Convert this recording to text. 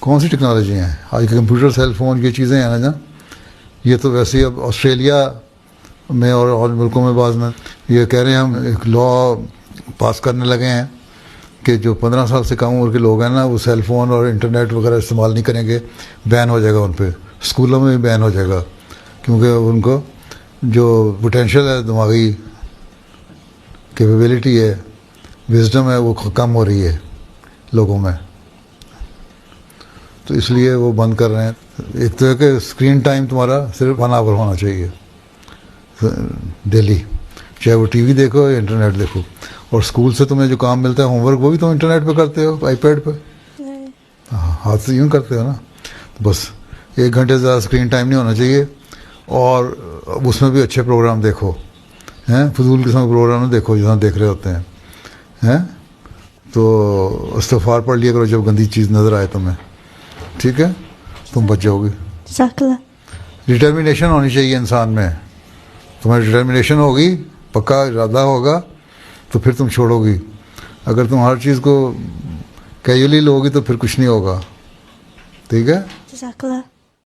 कौन सी टेक्नोलॉजी हैं आज के कंप्यूटर, सेल फोन, ये चीज़ें हैं ना। ये तो वैसे ही अब ऑस्ट्रेलिया में और मुल्कों में बाज़ में ये कह रहे हैं, हम एक लॉ पास करने लगे हैं कि जो 15 साल से कम उम्र के लोग हैं ना, वो सेल फ़ोन और इंटरनेट वगैरह इस्तेमाल नहीं करेंगे, बैन हो जाएगा उन पर, स्कूलों में भी बैन हो जाएगा, क्योंकि उनको जो पोटेंशियल है, दिमागी कैपेबिलिटी है, विजडम है, वो कम हो रही है लोगों में, तो इसलिए वो बंद कर रहे हैं। एक तो है कि स्क्रीन टाइम तुम्हारा सिर्फ 1 आवर होना चाहिए डेली, चाहे वो टीवी देखो या इंटरनेट देखो। और स्कूल से तुम्हें जो काम मिलता है, होमवर्क, वो भी तुम इंटरनेट पे करते हो, आईपैड पे। हाँ, हाथ से यूँ करते हो ना। तो बस 1 घंटे से ज़्यादा स्क्रीन टाइम नहीं होना चाहिए, और उसमें भी अच्छे प्रोग्राम देखो, हैं, फजूल किस्म के प्रोग्राम में देखो जहाँ देख रहे होते हैं। तो इस्तग़फ़ार पढ़ लिया करो जब गंदी चीज़ नज़र आए तुम्हें, ठीक है, तुम बच जाओगे। डिटर्मिनेशन होनी चाहिए इंसान में, तुम्हारी डिटर्मिनेशन होगी, पक्का इरादा होगा, तो फिर तुम छोड़ोगी। अगर तुम हर चीज़ को कैजुअली लोगी तो फिर कुछ नहीं होगा, ठीक है।